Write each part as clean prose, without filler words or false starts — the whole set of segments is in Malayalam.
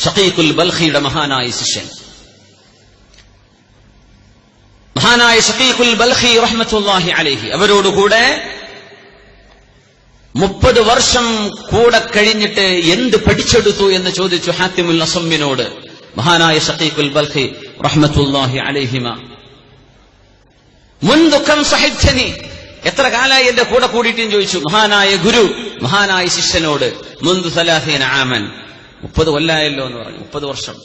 ഷഖീഖുൽ ബൽഖിയുടെ മഹാനായ ശിഷ്യൻ. മഹാനായ ഷഖീഖുൽ ബൽഖി റഹ്മത്തുള്ളാഹി അലൈഹി അവരോടുകൂടെ 30 വർഷം കൂടെ കഴിഞ്ഞിട്ട് എന്ത് പഠിച്ചെടുത്തു എന്ന് ചോദിച്ചു ഹാത്തിമുൽ അസമ്മിനോട് മഹാനായ ഷഖീഖുൽ ബൽഖി റഹ്മത്തുള്ളാഹി അലൈഹിമ. മുൻദു കം സഹിബ്തനി, എത്ര കാലമായി എന്റെ കൂടെ കൂടിയിട്ടും ചോദിച്ചു മഹാനായ ഗുരു മഹാനായ ശിഷ്യനോട്. മുൻദു 30 ആമൻ, 30 കൊല്ലായല്ലോ എന്ന് പറഞ്ഞു. 30 വർഷം.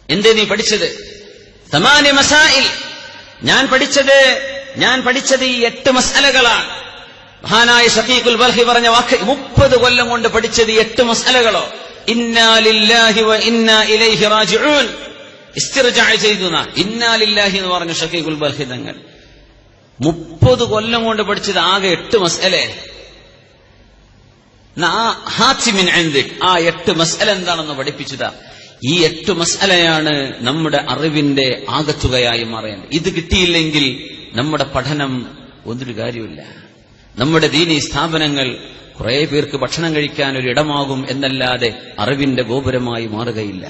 എന്തേ നീ പഠിച്ചത്? 8 മസായിൽ, ഞാൻ പഠിച്ചത് ഈ 8 മസ്അലകളാണ്. മഹാനായ ഷഖീഖുൽ ബൽഖി പറഞ്ഞ വാക്ക്, 30 കൊല്ലം കൊണ്ട് പഠിച്ചത് 8 മസ്അലകളോ. ഇന്നാ ലില്ലാഹി വ ഇന്നാ ഇലൈഹി റാജിഊൻ. ഇസ്തിർജാ ചെയ്തുന ഇന്നാ ലില്ലാഹി എന്ന് പറഞ്ഞു ഷഖീഖുൽ ബൽഖി തങ്ങൾ. 30 കൊല്ലം കൊണ്ട് പഠിച്ചത് ആകെ 8 മസ്അലെ. ഹാത്തിമിൻ ഇൻദിക്, ആ 8 മസ്അല എന്താണെന്ന് പഠിപ്പിച്ചതാ. ഈ 8 മസ്അലയാണ് നമ്മുടെ അറിവിന്റെ ആകത്തുകയായി മാറേണ്ടത്. ഇത് കിട്ടിയില്ലെങ്കിൽ നമ്മുടെ പഠനം ഒന്നൊരു കാര്യമില്ല. നമ്മുടെ ദീനീ സ്ഥാപനങ്ങൾ കുറെ പേർക്ക് ഭക്ഷണം കഴിക്കാൻ ഒരു ഇടമാകും എന്നല്ലാതെ അറിവിന്റെ ഗോപുരമായി മാറുകയില്ല.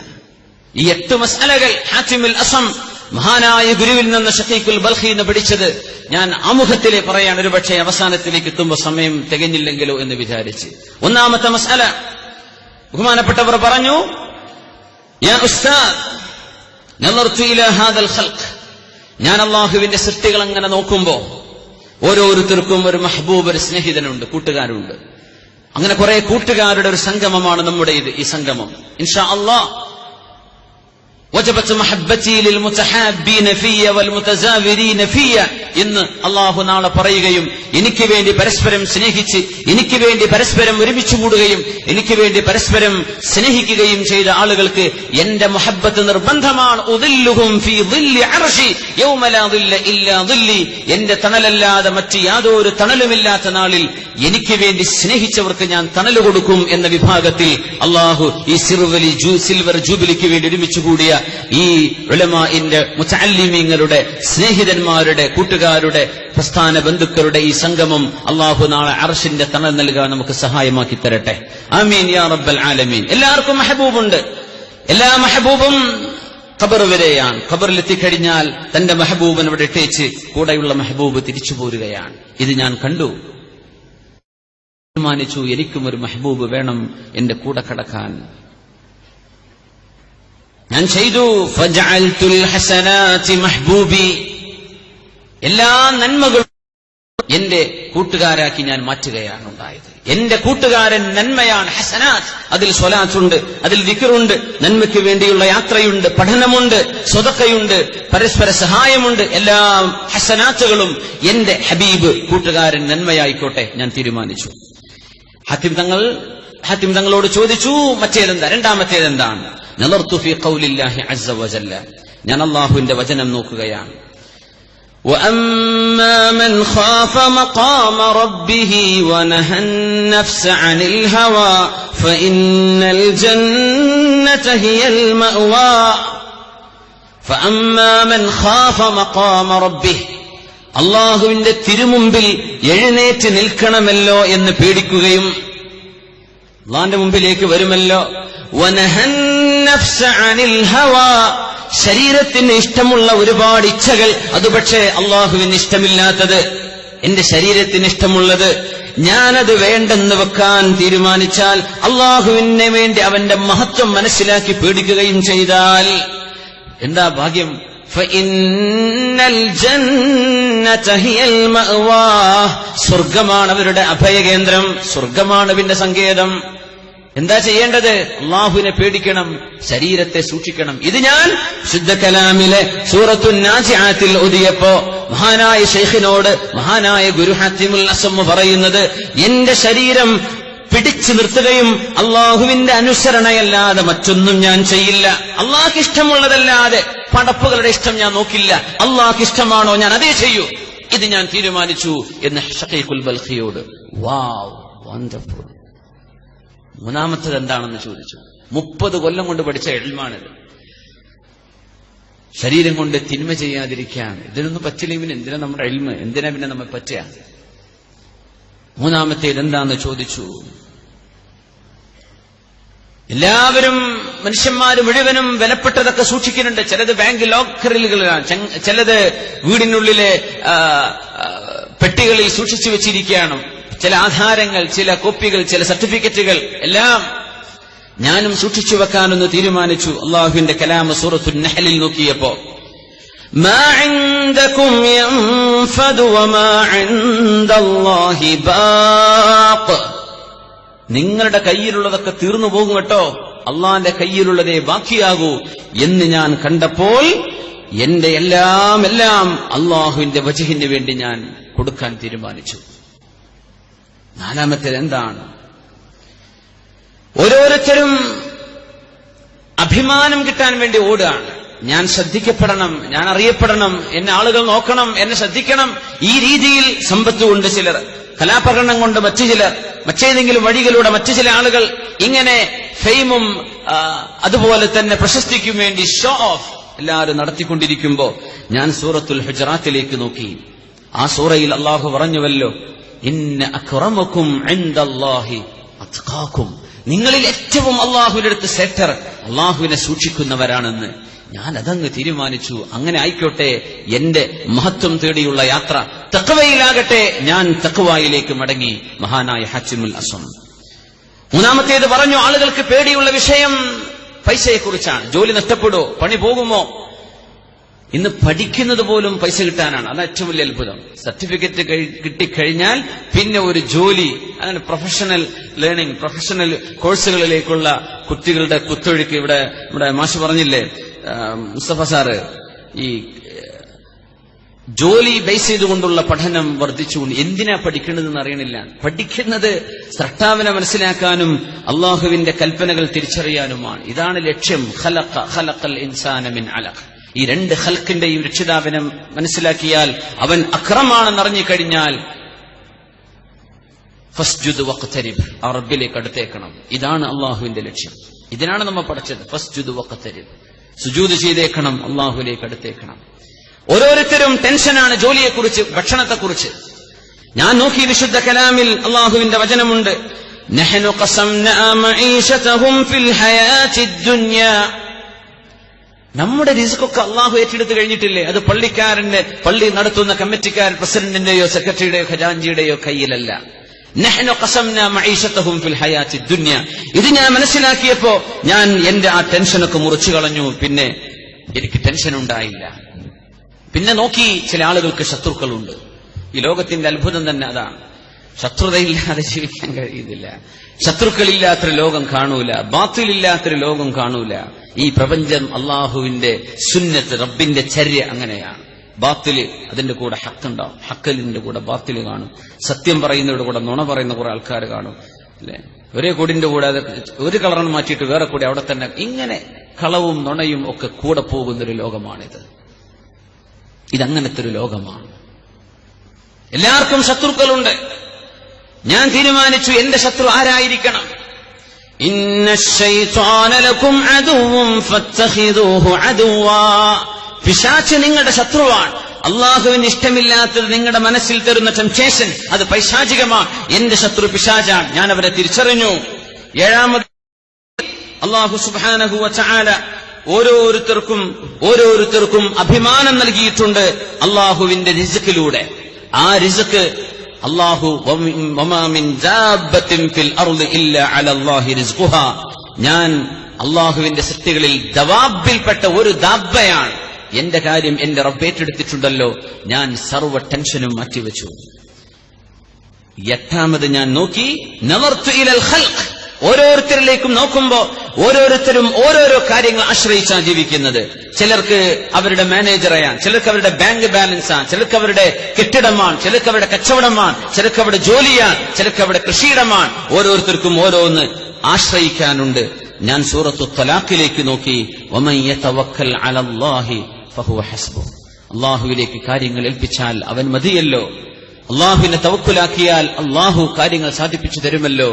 ഈ 8 മസ്അലകൾ ഹാത്തിമുൽ അസം മഹാനായ ഗുരുവിൽ നിന്ന് ഷഖീഖുൽ ബൽഖി എന്ന് പഠിച്ചത് ഞാൻ ആമുഖത്തിലെ പറയാൻ, ഒരു പക്ഷേ അവസാനത്തിലേക്ക് എത്തുമ്പോൾ സമയം തികഞ്ഞില്ലെങ്കിലോ എന്ന് വിചാരിച്ച്. ഒന്നാമത്തെ മസ്അല, ബഹുമാനപ്പെട്ടവർ പറഞ്ഞു, യാ ഉസ്താദ് നളർതു ഇലാ ഹാദൽ ഖൽഖ്, ഞാൻ അല്ലാഹുവിന്റെ സൃഷ്ടികൾ അങ്ങനെ നോക്കുമ്പോ ഓരോരുത്തർക്കും ഒരു മഹബൂബ്, ഒരു സ്നേഹിതനുണ്ട്, കൂട്ടുകാരുണ്ട്. അങ്ങനെ കുറെ കൂട്ടുകാരുടെ ഒരു സംഗമമാണ് നമ്മുടെ ഈ സംഗമം. ഇൻഷാ അല്ലാഹ് വജബത് മഹബ്ബതി ലിൽ മുതഹാബ്ബീന ഫിയ വൽ മുതസാവിരീന ഫിയ എന്ന് അല്ലാഹു നാളെ പറയുകയും, എനിക്ക് വേണ്ടി പരസ്പരം സ്നേഹിച്ച്, എനിക്ക് വേണ്ടി പരസ്പരം ഒരുമിച്ച് കൂടുകയും, എനിക്ക് വേണ്ടി പരസ്പരം സ്നേഹിക്കുകയും ചെയ്ത ആളുകൾക്ക് എന്റെ മുഹബ്ബത്ത് നിർബന്ധമാണ്. ഉദില്ലുഹും ഫീ ദില്ലി അർശി യൗമ ലാ ദില്ല ഇല്ലാ ദില്ലി, എന്റെ തണലല്ലാതെ മറ്റ് യാതൊരു തണലുമില്ലാത്ത നാളിൽ എനിക്ക് വേണ്ടി സ്നേഹിച്ചവർക്ക് ഞാൻ തണല് കൊടുക്കും എന്ന വിഭാഗത്തിൽ അല്ലാഹു ഈ സിൽവർ ജൂബിലിക്ക് വേണ്ടി ഒരുമിച്ച് കൂടിയ ഈ ഉലമാഇന്റെ മുതഅല്ലിമീങ്ങളുടെ സ്നേഹിതന്മാരുടെ കൂട്ടുകാരുടെ പ്രസ്ഥാന ബന്ധുക്കളുടെ ഈ സംഗമം അല്ലാഹു നാളെ അർശിന്റെ തണൽ നൽകാൻ നമുക്ക് സഹായമാക്കി തരട്ടെ. ആമീൻ യാ റബ്ബൽ ആലമീൻ. എല്ലാവർക്കും മെഹബൂബുണ്ട്. എല്ലാ മെഹബൂബും ഖബർ വരെയാണ്. ഖബറിലെത്തിക്കഴിഞ്ഞാൽ തന്റെ മെഹബൂബിനെ ഇവിടെ ഇട്ടേച്ച് കൂടെയുള്ള മെഹബൂബ് തിരിച്ചു പോരുകയാണ്. ഇത് ഞാൻ കണ്ടു, തീരുമാനിച്ചു, എനിക്കും ഒരു മെഹബൂബ് വേണം എന്റെ കൂടെ കടക്കാൻ. ഞാൻ ചെയ്തു. ഫജഅൽതുൽ ഹസനാതി മഹ്ബൂബി, എല്ലാ നന്മകളും എന്റെ കൂട്ടുകാരാക്കി ഞാൻ മാറ്റുകയാണ് ഉണ്ടായത്. എന്റെ കൂട്ടുകാരൻ നന്മയാണ്, ഹസനാത്ത്. അതിൽ സ്വലാത്തുണ്ട്, അതിൽ ദിക്റുണ്ട്, നന്മയ്ക്ക് വേണ്ടിയുള്ള യാത്രയുണ്ട്, പഠനമുണ്ട്, സ്വതക്കയുണ്ട്, പരസ്പര സഹായമുണ്ട്. എല്ലാ ഹസനാത്തുകളും എന്റെ ഹബീബ് കൂട്ടുകാരൻ നന്മയായിക്കോട്ടെ ഞാൻ തീരുമാനിച്ചു. ഹാത്തിം തങ്ങളോട് ചോദിച്ചു, മറ്റേതെന്താ, രണ്ടാമത്തേതെന്താണ്? നളർതു ഫീ ഖൗലില്ലാഹി അസ്സ വജല്ല, ഞാൻ അല്ലാഹുവിന്റെ വചനം നോക്കുകയാണ്. وَأَمَّا مَنْ خَافَ مَقَامَ رَبِّهِ وَنَهَى النَّفْسَ عَنِ الْهَوَى فَإِنَّ الْجَنَّةَ هِيَ الْمَأْوَى. فَأَمَّا مَنْ خَافَ مَقَامَ رَبِّهِ, അല്ലാഹുവിന്റെ തിരുമുമ്പിൽ എഴുന്നേറ്റ് നിൽക്കണമല്ലോ എന്ന് പേടിക്കുകയും അല്ലാഹുവിന്റെ മുമ്പിലേക്ക് വരുമല്ലോ. وَنَهَى النَّفْسَ عَنِ الْهَوَى, ശരീരത്തിന് ഇഷ്ടമുള്ള ഒരുപാട് ഇച്ഛകൾ, അത് പക്ഷേ അള്ളാഹുവിന് ഇഷ്ടമില്ലാത്തത്, എന്റെ ശരീരത്തിന് ഇഷ്ടമുള്ളത് ഞാനത് വേണ്ടെന്ന് വെക്കാൻ തീരുമാനിച്ചാൽ, അള്ളാഹുവിന് വേണ്ടി അവന്റെ മഹത്വം മനസ്സിലാക്കി പേടിക്കുകയും ചെയ്താൽ എന്താ ഭാഗ്യം? ഫഇന്നൽ ജന്നത ഹിയൽ മഅവാ, സ്വർഗമാണ് അവരുടെ അഭയകേന്ദ്രം, സ്വർഗമാണ് അവന്റെ സങ്കേതം. എന്താ ചെയ്യേണ്ടത്? അള്ളാഹുവിനെ പേടിക്കണം, ശരീരത്തെ സൂക്ഷിക്കണം. ഇത് ഞാൻ ശുദ്ധ കലാമിലെ സൂറത്തുൻ നാസിആത്തിൽ ഓതിയപ്പോ മഹാനായ ശൈഖിനോട് മഹാനായ ഗുരു ഹാത്തിമുൽ അസം പറയുന്നത്, എന്റെ ശരീരം പിടിച്ചു നിർത്തുകയും അള്ളാഹുവിന്റെ അനുസരണയല്ലാതെ മറ്റൊന്നും ഞാൻ ചെയ്യില്ല. അള്ളാഹ്ക്ക് ഇഷ്ടമുള്ളതല്ലാതെ പടപ്പുകളുടെ ഇഷ്ടം ഞാൻ നോക്കില്ല. അള്ളാഹ്ക്ക് ഇഷ്ടമാണോ ഞാൻ അതേ ചെയ്യൂ. ഇത് ഞാൻ തീരുമാനിച്ചു എന്ന് ഷഖീഖുൽ ബൽഖിയോട്. വാവ്, വണ്ടർഫുൾ. മൂന്നാമത്തത് എന്താണെന്ന് ചോദിച്ചു. 30 കൊല്ലം കൊണ്ട് പഠിച്ച ഇൽമാണിത്. ശരീരം കൊണ്ട് തിന്മ ചെയ്യാതിരിക്കാൻ. ഇതിനൊന്നും പറ്റില്ലെങ്കിൽ എന്തിനാ നമ്മുടെ ഇൽമ, എന്തിനാ പിന്നെ നമ്മെ പറ്റുക? മൂന്നാമത്തേത് എന്താന്ന് ചോദിച്ചു. എല്ലാവരും മനുഷ്യന്മാർ മുഴുവനും വിലപ്പെട്ടതൊക്കെ സൂക്ഷിക്കുന്നുണ്ട്. ചിലത് ബാങ്ക് ലോക്കറുകളാണ്, ചിലത് വീടിനുള്ളിലെ പെട്ടികളിൽ സൂക്ഷിച്ചു വെച്ചിരിക്കുകയാണ്. ചില ആധാരങ്ങൾ, ചില കോപ്പികൾ, ചില സർട്ടിഫിക്കറ്റുകൾ എല്ലാം ഞാനും സൂക്ഷിച്ചു വെക്കാനൊന്ന് തീരുമാനിച്ചു. അള്ളാഹുവിന്റെ കലാമ സൂറത്തുൻ നഹ്ലിൽ നോക്കിയപ്പോ മാ ഇൻദകും യൻഫദു വമാ ഇൻദല്ലാഹി ബാഖ്, നിങ്ങളുടെ കയ്യിലുള്ളതൊക്കെ തീർന്നു പോകും കേട്ടോ, അള്ളാന്റെ കയ്യിലുള്ളതേ ബാക്കിയാകൂ എന്ന് ഞാൻ കണ്ടപ്പോൾ എന്റെ എല്ലാം അള്ളാഹുവിന്റെ വജ്ഹിന് വേണ്ടി ഞാൻ കൊടുക്കാൻ തീരുമാനിച്ചു. നാലാമത്തേത് എന്താണ്? ഓരോരുത്തരും അഭിമാനം കിട്ടാൻ വേണ്ടി ഓടുകയാണ്. ഞാൻ ശ്രദ്ധിക്കപ്പെടണം, ഞാൻ അറിയപ്പെടണം, എന്നെ ആളുകൾ നോക്കണം, എന്നെ ശ്രദ്ധിക്കണം. ഈ രീതിയിൽ സമ്പത്ത് കൊണ്ട് ചിലർ, കലാപ്രകടനം കൊണ്ട് മറ്റു ചിലർ, മറ്റേതെങ്കിലും വഴികളിലൂടെ മറ്റു ചില ആളുകൾ ഇങ്ങനെ ഫെയിമും അതുപോലെ തന്നെ പ്രശസ്തിക്കും വേണ്ടി ഷോ ഓഫ് എല്ലാവരും നടത്തിക്കൊണ്ടിരിക്കുമ്പോ ഞാൻ സൂറത്തുൽ ഹുജറാത്തിലേക്ക് നോക്കി. ആ സൂറയിൽ അള്ളാഹു പറഞ്ഞുവല്ലോ, ഇന്ന അക്റമകും ഇൻദല്ലാഹി അത്ഖാകും, നിങ്ങളിൽ ഏറ്റവും അള്ളാഹുവിന്റെ അടുത്ത് ശ്രേഷ്ഠർ അള്ളാഹുവിനെ സൂക്ഷിക്കുന്നവരാണെന്ന്. ഞാൻ അതങ്ങ് തീരുമാനിച്ചു. അങ്ങനെ ആയിക്കോട്ടെ, എന്റെ മഹത്വം തേടിയുള്ള യാത്ര തഖ്വയിലാകട്ടെ. ഞാൻ തഖ്വയിലേക്ക് മടങ്ങി. മഹാനായ ഹാത്തിമുൽ അസ്വം. മൂന്നാമത്തേത് പറഞ്ഞു, ആളുകൾക്ക് പേടിയുള്ള വിഷയം പൈസയെക്കുറിച്ചാണ്. ജോലി നഷ്ടപ്പെടുമോ, പണി പോകുമോ? ഇന്ന് പഠിക്കുന്നത് പോലും പൈസ കിട്ടാനാണ്. അതാണ് ഏറ്റവും വലിയ അത്ഭുതം. സർട്ടിഫിക്കറ്റ് കിട്ടിക്കഴിഞ്ഞാൽ പിന്നെ ഒരു ജോലി, അങ്ങനെ പ്രൊഫഷണൽ ലേണിംഗ്, പ്രൊഫഷണൽ കോഴ്സുകളിലേക്കുള്ള കുട്ടികളുടെ കുത്തൊഴുക്ക്. ഇവിടെ നമ്മുടെ മാഷ് പറഞ്ഞില്ലേ, മുസ്തഫ സാറ്, ഈ ജോലി ബേസ് ചെയ്തുകൊണ്ടുള്ള പഠനം വർദ്ധിച്ചുകൊണ്ട്. എന്തിനാ പഠിക്കേണ്ടതെന്ന് അറിയണില്ല. പഠിക്കുന്നത് സ്രഷ്ടാവിനെ മനസ്സിലാക്കാനും അള്ളാഹുവിന്റെ കൽപ്പനകൾ തിരിച്ചറിയാനുമാണ്. ഇതാണ് ലക്ഷ്യം. ഖലഖൽ ഇൻസാന മിൻ അലഖ്. ഈ രണ്ട് ഖൽക്കിന്റെയും രക്ഷിതാവിനെ മനസ്സിലാക്കിയാൽ, അവൻ അക്രമാണെന്ന് അറിഞ്ഞുകഴിഞ്ഞാൽ ഫസ്ജുദ് വഖ്തരിബ്, ആ റബ്ബിലേക്ക് അടുത്തേക്കണം. ഇതാണ് അള്ളാഹുവിന്റെ ലക്ഷ്യം. ഇതിനാണ് നമ്മൾ പഠിച്ചത്. ഫസ്ജുദ് വഖ്തരിബ്, സുജൂദ് ചെയ്തേക്കണം, അള്ളാഹുവിലേക്ക് അടുത്തേക്കണം. ഓരോരുത്തരും ടെൻഷനാണ് ജോലിയെക്കുറിച്ച്, ഭക്ഷണത്തെക്കുറിച്ച്. ഞാൻ നോക്കി വിശുദ്ധ കലാമിൽ അള്ളാഹുവിന്റെ വചനമുണ്ട്, നഹ്നു ഖസംനാ മഈശതഹും ഫിൽ ഹയാത്തിദ് ദുനിയാ. നമ്മുടെ റിസ്കൊക്കെ അള്ളാഹു ഏറ്റെടുത്ത് കഴിഞ്ഞിട്ടില്ലേ? അത് പള്ളി നടത്തുന്ന കമ്മിറ്റിക്കാരൻ, പ്രസിഡന്റിന്റെയോ സെക്രട്ടറിയുടെയോ ഖജാൻജിയുടെയോ കയ്യിലല്ല. നഹ്നു ഖസംനാ മഈശതഹും ഫിൽ ഹയാത്തിദ് ദുനിയാ. ഇത് ഞാൻ മനസ്സിലാക്കിയപ്പോ ഞാൻ എന്റെ ആ ടെൻഷനൊക്കെ മുറിച്ചു കളഞ്ഞു. പിന്നെ എനിക്ക് ടെൻഷൻ ഉണ്ടായില്ല. പിന്നെ നോക്കി, ചില ആളുകൾക്ക് ശത്രുക്കളുണ്ട്. ഈ ലോകത്തിന്റെ അത്ഭുതം തന്നെ അതാണ്. ശത്രുതയില്ലാതെ ജീവിക്കാൻ കഴിയുന്നില്ല. ശത്രുക്കളില്ലാത്തൊരു ലോകം കാണൂല, ബാത്തിലില്ലാത്തൊരു ലോകം കാണൂല. ഈ പ്രപഞ്ചം അള്ളാഹുവിന്റെ സുന്നത്ത്, റബ്ബിന്റെ ചര്യ അങ്ങനെയാണ്. ബാത്തില് അതിന്റെ കൂടെ ഹക്കുണ്ടാവും, ഹക്കലിന്റെ കൂടെ ബാത്തില് കാണും. സത്യം പറയുന്നവരുടെ കൂടെ നുണ പറയുന്ന കുറെ ആൾക്കാർ കാണും, അല്ലെ? ഒരേ കൊടിന്റെ കൂടെ ഒരു കളറിന് മാറ്റിയിട്ട് വേറെ കൂടി അവിടെ തന്നെ. ഇങ്ങനെ കളവും നുണയും ഒക്കെ കൂടെ പോകുന്നൊരു ലോകമാണിത്. ഇതങ്ങനത്തെ ഒരു ലോകമാണ്. എല്ലാവർക്കും ശത്രുക്കളുണ്ട്. ഞാൻ തീരുമാനിച്ചു, എന്റെ ശത്രു ആരായിരിക്കണം? ഇന്ന ശൈത്വാന ലക്കും അദുവ്വൻ ഫത്തഖിദൂഹു അദുവ്വാ. പിശാച് നിങ്ങളുടെ ശത്രുവാണ്. അള്ളാഹുവിന് ഇഷ്ടമില്ലാത്തത് നിങ്ങളുടെ മനസ്സിൽ തരുന്ന ടെംപ്റ്റേഷൻ, അത് പൈശാചികമാണ്. എന്റെ ശത്രു പിശാചാണ്. ഞാൻ അവരെ തിരിച്ചറിഞ്ഞു. ഏഴാമത്, അള്ളാഹു സുബ്ഹാനഹു വ തആല ഓരോരുത്തർക്കും അഭിമാനം നൽകിയിട്ടുണ്ട് അള്ളാഹുവിന്റെ റിസ്ക്കിലൂടെ. ആ റിസ്ക് അള്ളാഹു, വമാ മിൻ ദാബത്തിൻ ഫിൽ അർളി ഇല്ലാ അലല്ലാഹി റിസ്ഖുഹാ. ഞാൻ അള്ളാഹുവിന്റെ സൃഷ്ടികളിൽ ദവാബിൽപ്പെട്ട ഒരു ദാബയാണ്. എന്റെ കാര്യം എന്റെ റബ്ബ് ഏറ്റെടുത്തിട്ടുണ്ടല്ലോ. ഞാൻ സർവ്വ ടെൻഷനും മാറ്റിവെച്ചു. എട്ടാമത് ഞാൻ നോക്കി, നളർതു ഇലൽ ഖൽഖ്. ഓരോരുത്തരിലേക്കും നോക്കുമ്പോ ഓരോരുത്തരും ഓരോരോ കാര്യങ്ങൾ ആശ്രയിച്ചാണ് ജീവിക്കുന്നത്. ചിലർക്ക് അവരുടെ മാനേജറെയാണ്, ചിലർക്ക് അവരുടെ ബാങ്ക് ബാലൻസാണ്, ചിലർക്ക് അവരുടെ കെട്ടിടമാണ്, ചിലർക്ക് അവരുടെ കച്ചവടമാണ്, ചിലർക്ക് അവരുടെ ജോലിയാണ്, ചിലർക്ക് അവരുടെ കൃഷിയിടമാണ്. ഓരോരുത്തർക്കും ഓരോന്ന് ആശ്രയിക്കാനുണ്ട്. ഞാൻ സൂറത്തു ത്വലാഖിലേക്ക് നോക്കി, വമൻ യതവക്കൽ അലല്ലാഹി ഫഹുവ ഹസ്ബുഹ്. അള്ളാഹുവിലേക്ക് കാര്യങ്ങൾ ഏൽപ്പിച്ചാൽ അവൻ മതിയല്ലോ. അള്ളാഹുവിനെ തവക്കുലാക്കിയാൽ അള്ളാഹു കാര്യങ്ങൾ സാധിപ്പിച്ചു തരുമല്ലോ.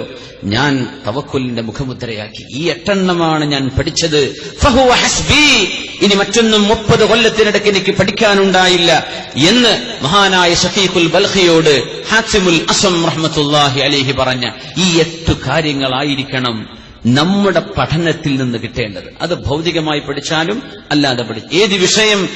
ഞാൻ തവക്കുലിന്റെ മുഖമുദ്രയാക്കി. ഈ 8 ഞാൻ പഠിച്ചത്. ഫഹുവ ഹസ്ബി. ഇനി മറ്റൊന്നും 30 കൊല്ലത്തിനിടയ്ക്ക് എനിക്ക് പഠിക്കാനുണ്ടായില്ല എന്ന് മഹാനായ ഷഫീഖുൽ ബൽഖിയോട് ഹാത്തിമുൽ അസ്വം റഹ്മത്തുള്ളാഹി അലൈഹി പറഞ്ഞ ഈ 8 കാര്യങ്ങളായിരിക്കണം നമ്മുടെ പഠനത്തിൽ നിന്ന് കിട്ടേണ്ടത്. അത് ഭൗതികമായി പഠിച്ചാലും അല്ലാതെ ഏത് വിഷയം